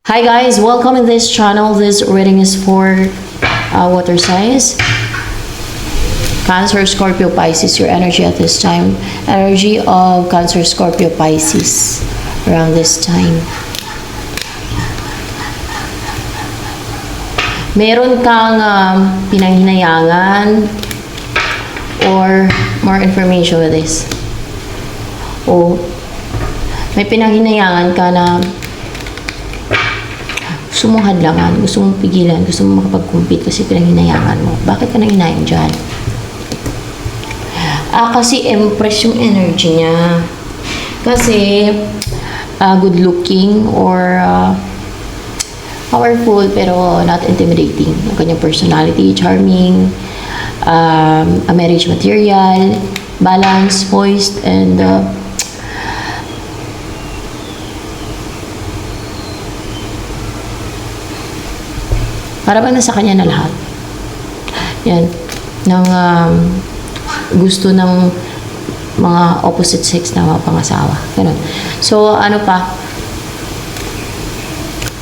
Hi guys, welcome in this channel. This reading is for water signs. Cancer, Scorpio, Pisces, your energy at this time. Energy of Cancer, Scorpio, Pisces around this time. Meron kang pinanghinayangan or more information with this. O may pinanghinayangan ka na gusto mong hadlangan, gusto mong pigilan, gusto mong makapag-compete kasi pinanghinayangan mo. Bakit ka nanghinayang dyan? Kasi Empress yung energy niya. Kasi good looking or powerful pero not intimidating. Yung kanyang personality, charming, a marriage material, balanced, poised, and para bang nasa kanya na lahat. Yan. Ng gusto ng mga opposite sex na mga pangasawa. Ganun. So, ano pa?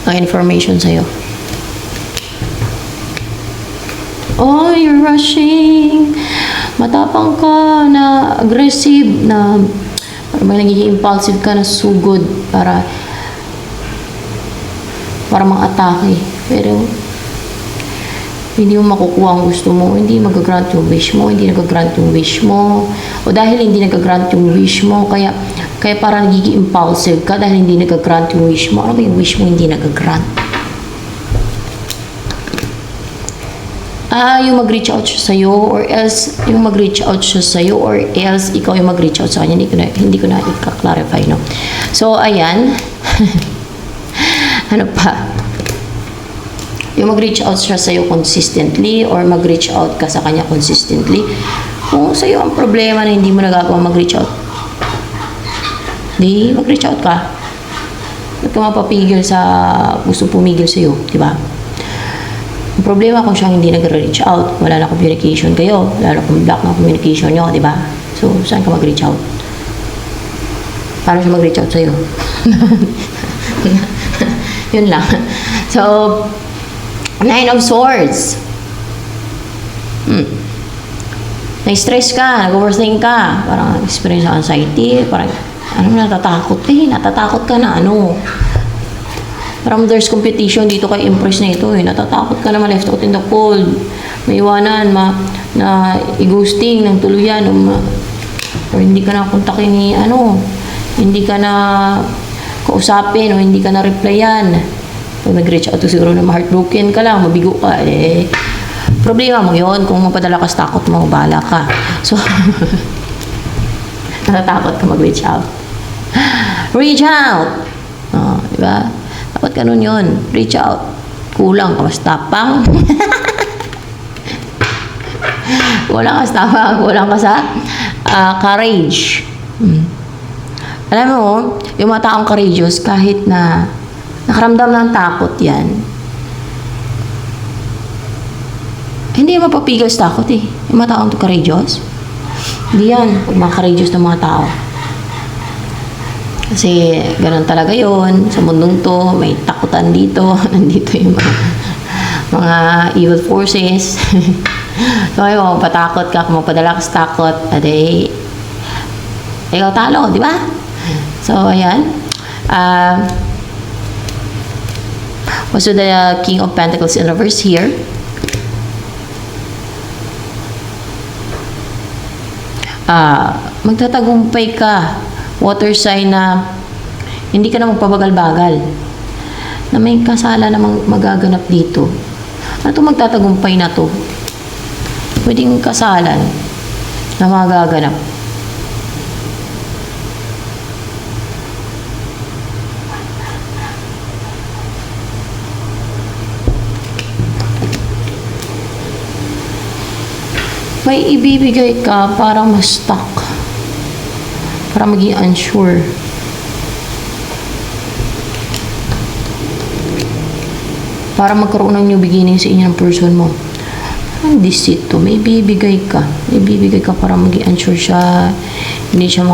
Ang information sa'yo. Oh, you're rushing. Matapang ka na aggressive na parang may nagiging impulsive ka na sugod para mang-atake. Pero hindi mo makukuha ang gusto mo, hindi mag-grant yung wish mo, hindi nag-grant yung wish mo, o dahil hindi nag-grant yung wish mo, kaya parang nagiging impulsive ka dahil hindi nag-grant yung wish mo. Ano ba yung wish mo hindi nag-grant? Yung mag-reach out siya sa'yo, or else, yung mag-reach out siya sa'yo, or else, ikaw yung mag-reach out sa kanya, hindi ko na i-clarify, no? So, ayan. Ano pa? Yung mag-reach out siya sa'yo consistently or mag-reach out ka sa kanya consistently. Kung sa'yo ang problema na hindi mo nagagawa mag-reach out, di mag-reach out ka. Ba't ka mapapigil sa gusto pumigil sa'yo, di ba? Ang problema kung siyang hindi nag-reach out, wala na communication kayo, lalo kung block na communication nyo, di ba? So, saan ka mag-reach out? Paano siya mag-reach out sa'yo? Yun lang. So, Nine of Swords. Na-stress ka, nag-overthink ka, parang experience ng anxiety, parang natatakot ka na, parang there's competition dito kay Empress na ito, natatakot ka na left out in the cold, maiwanan, na i-ghosting ng tuluyan, or hindi ka na kontakin ni, hindi ka na kausapin, o hindi ka na replyan. Pag nag-reach out to siguro na heartbroken ka lang, mabigo ka, problema mo yon. Kung mapadala ka sa takot mo, bahala ka. So, natatakot ka mag-reach out. Reach out! Diba? Dapat ganun yun. Reach out. Kulang ka, mas tapang. Kulang ka sa tapang. Kulang ka sa courage. Alam mo, yung mga taong courageous, kahit na nakaramdam ng takot yan, hindi mapapigil sa takot Yung mga taong courageous, hindi yan. Pag mga courageous na mga tao. Kasi ganun talaga yon sa mundong to, may takutan dito. Nandito yung mga evil forces. So, kung patakot ka, kung mapadala ka sa takot, ikaw talo, di ba? So, ayan. Also, the King of Pentacles in reverse here. Magtatagumpay ka, water sign, na hindi ka na magpabagal-bagal. Na may kasala na magaganap dito. Ano itong magtatagumpay na to? Pwedeng kasalan na magaganap. May ibibigay ka para ma-stuck. Para maging unsure. Para magkaroon ng new beginning sa inyo ng person mo. Ang deceit to. May ibibigay ka. May ibibigay ka para maging unsure siya. Hindi siya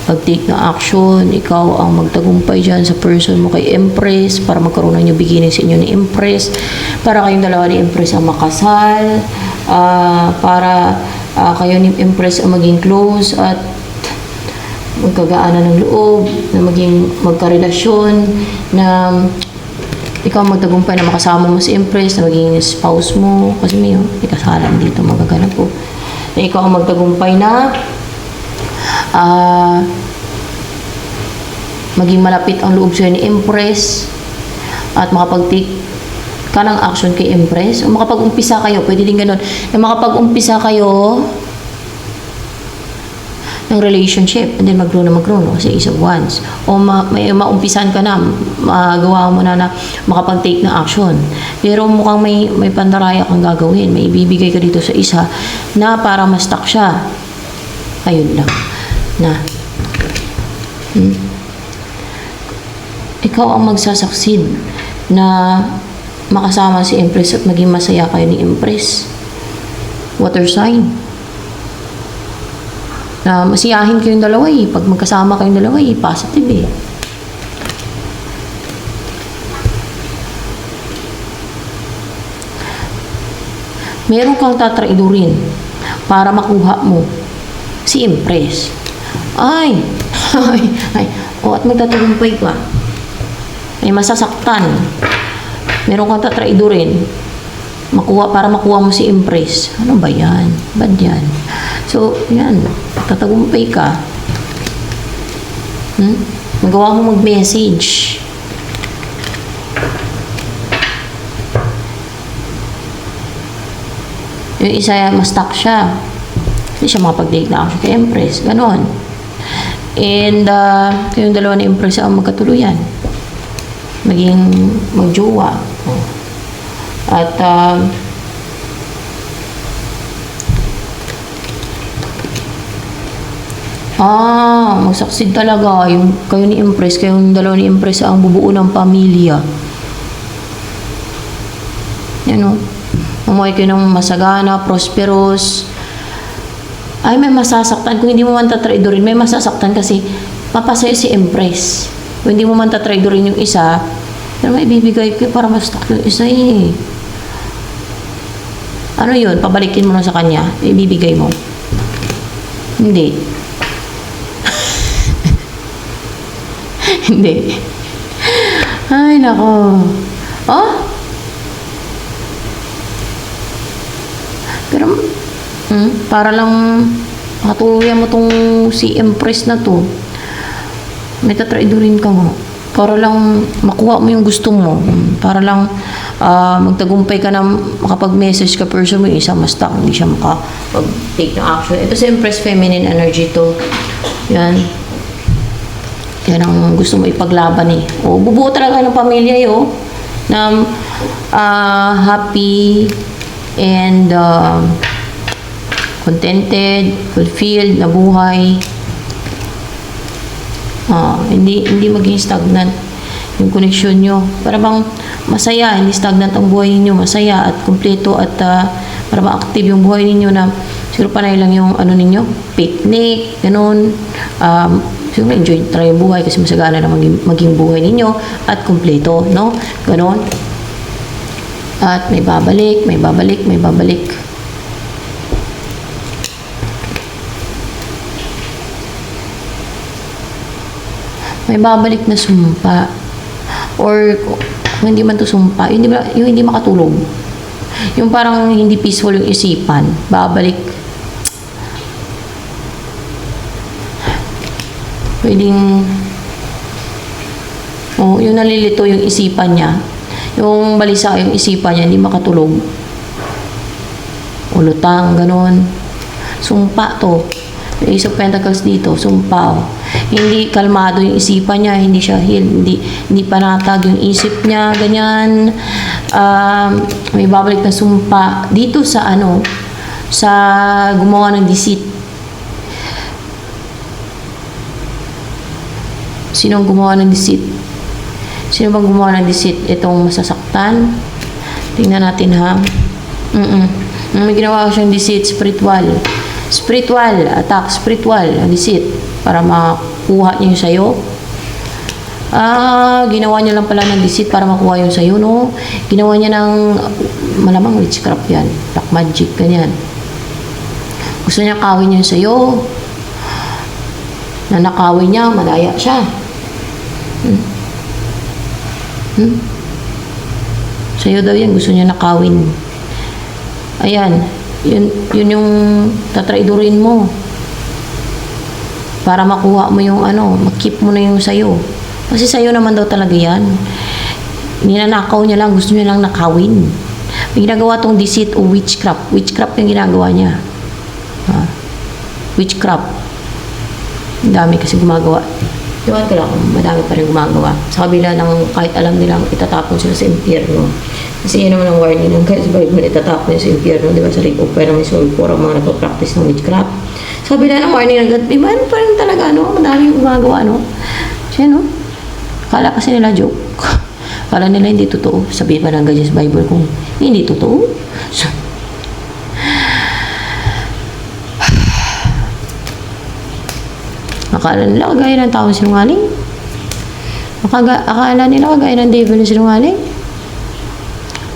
pag-take ng action, ikaw ang magtagumpay dyan sa person mo kay Empress para magkaroon ng new beginning sa inyo ni Empress, para kayong dalawa ni Empress ang makasal, para kayo ni Empress ang maging close at magkagaanan ng loob, na maging magkarelasyon, na ikaw magtagumpay na makasama mo si Empress, na maging spouse mo, kasi may kasalan dito magaganap po, na ikaw ang magtagumpay na maging malapit ang loob sa'yo ni Empress at makapag-take ka ng action kay Empress, o makapag-umpisa kayo, pwede din ganun, na makapag-umpisa kayo ng relationship and then mag-grow no? Kasi is of wands. O may maumpisan ka na, magawa mo na makapag-take na action. Pero mukhang may pandaraya kang gagawin. May ibibigay ka dito sa isa na para ma-stuck siya. Ayun lang. Na. Ikaw ang magsasucceed na makasama si Empress at maging masaya kayo ni Empress. Water sign. Na masiyahin kayong dalawa pag magkasama kayong dalawa positive meron kang tatraidurin para makuha mo si Empress. At magtatagumpay ka, may masasaktan, meron kang tatraidurin para makuha mo si Empress. Ano ba yan? Bad yan. So, yan. Tatagumpay ka. Magawa mo mag-message. Yung isa, ma-stuck siya. Hindi siya makapag-date na action kay Empress. Ganon. And, kayong dalawa ni Empress ang magkatuluyan. Maging magjowa. At, magsaksid talaga. Yung kayo ni Empress, kayong dalawa ni Empress ang bubuo ng pamilya. Yan mamuhay kayo ng masagana, prosperous. Ay, may masasaktan. Kung hindi mo man tatraidorin, may masasaktan kasi papasaya si Empress. Kung hindi mo man tatraidorin yung isa, pero may bibigay ko para ma-stuck yung isa Ano yun? Pabalikin mo na sa kanya. Ibibigay mo. Hindi. Hindi. Ay, nako. Pero, para lang makatuluyan mo tong si Empress na to. May tatraidurin ka mo. Para lang makuha mo yung gusto mo. Para lang magtagumpay ka na makapag-message ka person mo, isa ma-stuck, hindi siya makapag-take ng action. Ito si Empress, feminine energy to. Yan. Yan ang gusto mo ipaglaban bubuo talaga ng pamilya na happy and contented, fulfilled na buhay. Hindi maging stagnant yung connection nyo. Para bang masaya, hindi stagnant ang buhay ninyo, masaya at kumpleto at para bang active yung buhay ninyo na siguro panay lang yung ninyo, picnic, ganun. Siguro enjoy try yung buhay kasi masagana na maging buhay ninyo at kumpleto, no? Ganon. At may babalik. May babalik na sumpa. Or kung hindi man to sumpa, yung hindi makatulog. Yung parang hindi peaceful yung isipan, babalik. Pwedeng yung nalilito yung isipan niya, yung balisa yung isipan niya, hindi makatulog, ulutang, ganon. Sumpa to, yung Ace of Pentacles dito, sumpa. Hindi kalmado yung isipan niya, hindi siya hindi panatag yung isip niya, ganyan. May babalik na sumpa dito sa sa gumawa ng deceit. Sino ang gumawa ng deceit? Sino bang gumawa ng deceit? Itong masasaktan. Tingnan natin May ginawa siyang deceit, spiritual attack, spiritual deceit. para makuha niya yung sayo. Ginawa niya lang pala ng deceit para makuha yung sayo, no? Ginawa niya ng malamang witchcraft yan. Black magic, ganyan. Gusto niya kawin yung sayo. Na nakawin niya, malaya siya. Sayo daw yan, gusto niya nakawin. Ayan, yun yung tatraidorin mo. Para makuha mo yung makip mo na yung sayo. Kasi sayo naman daw talaga yan. Ninanakaw niya lang, gusto niya lang nakawin. May ginagawa tong deceit o witchcraft. Witchcraft yung ginagawa niya. Witchcraft. Ang dami kasi gumagawa. Diwan ko lang, madami pa rin gumagawa. Sa kabila ng kahit alam nilang itatapon sila sa impyerno. Kasi yun naman ang warning ng kahit sa Bible, itatapon nila sa impyerno. Di ba sa Ring of Fire may soul for ang mga nagpa-practice ng witchcraft. Sa kabila ng warning ng God, meron pa rin talaga, madami gumagawa, Kasi, akala kasi nila joke. Akala nila hindi totoo. Sabihin pa ng God sa Bible kung hindi totoo. So, akala nila kagaya ng tao sinungaling. Akala nila kagaya ng devil na sinungaling.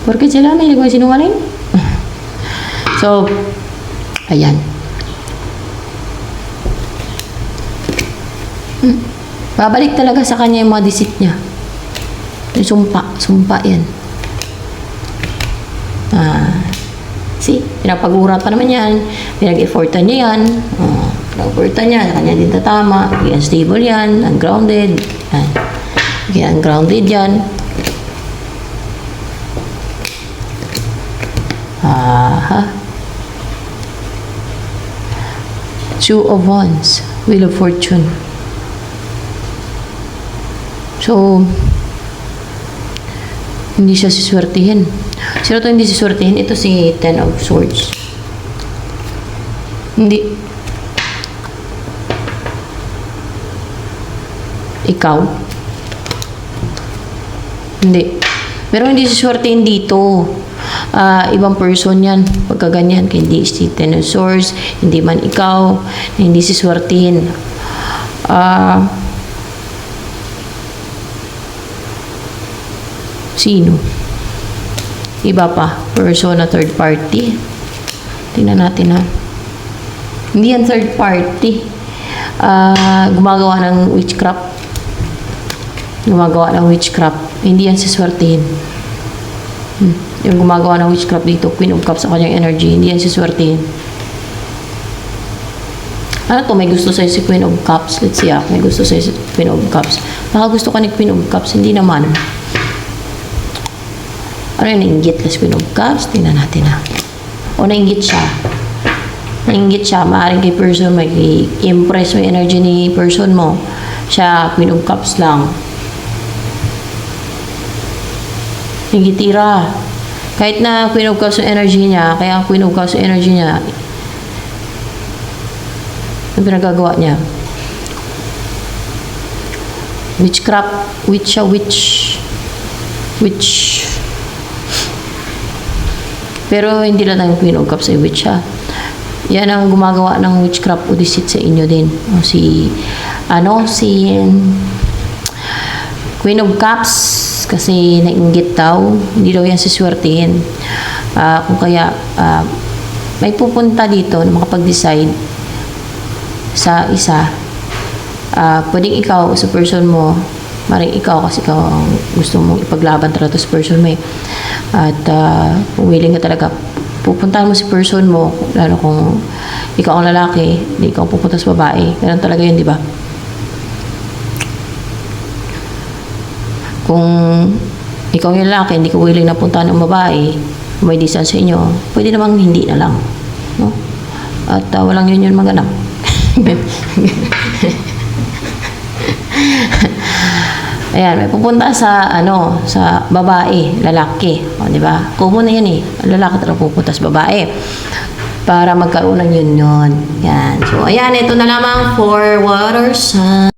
Porket sila may nagawa sinungaling. So, ayan. Babalik talaga sa kanya yung mga deceit niya. Yung sumpa yan. See, pinapag-urat pa naman yan. Pinag-effortan niya yan. Pinag-effortan niya, sa kanya din tatama. Yan, stable yan, ungrounded. Yan, ungrounded yan. Two of Wands, Wheel of Fortune. So, hindi siya siswertihin. Sino to hindi siswertihin? Ito si Ten of Swords. Hindi. Ikaw? Hindi. Pero hindi siswertihin dito. Ibang person yan. Pagka ganyan, hindi si Ten of Swords, hindi man ikaw, hindi siswertihin. Sino? Iba pa. Person na third party. Tingnan natin Hindi yan third party. Gumagawa ng witchcraft. Gumagawa ng witchcraft. Hindi yan siswertihin. Yung gumagawa ng witchcraft dito, Queen of Cups sa kanyang energy. Hindi yan siswertihin. May gusto sa'yo si Queen of Cups. Let's see may gusto sa'yo si Queen of Cups. Baka gusto ka ni Queen of Cups. Hindi naman. Ano yung nainggit kasi Queen of Cups? Tingnan natin O nainggit siya. Nainggit siya. Maaaring kay person, may impress mo yung energy ni person mo. Siya, Queen of Cups lang. Nainggitira. Kahit na Queen of Cups yung energy niya, kaya ang Queen of Cups yung energy niya, ano pinagagawa niya? Witchcraft. Witch. Pero hindi lang ang Queen of Cups ay witch siya. Yan ang gumagawa ng witchcraft o deceit sa inyo din. Si Queen of Cups kasi nainggit daw. Hindi daw yan siswertihin. Kung kaya may pupunta dito na makapag-decide sa isa. Pwedeng ikaw sa person mo, maring ikaw kasi ikaw ang gusto mong ipaglaban talaga sa person mo At kung willing ka talaga, pupuntahan mo si person mo, lalo kung ikaw ang lalaki, hindi ikaw pupunta sa babae. Ganun talaga yun, di ba? Kung ikaw yung lalaki, hindi ka willing na puntahan ng babae, may distance sa inyo, pwede namang hindi na lang. No? At walang yun maganap. Ayan, may pupunta sa sa babae, lalaki, di ba? Common na 'yan lalaki talaga pupunta sa babae para magkaroon ng union. Yan. So ayan, ito na lamang for water sign.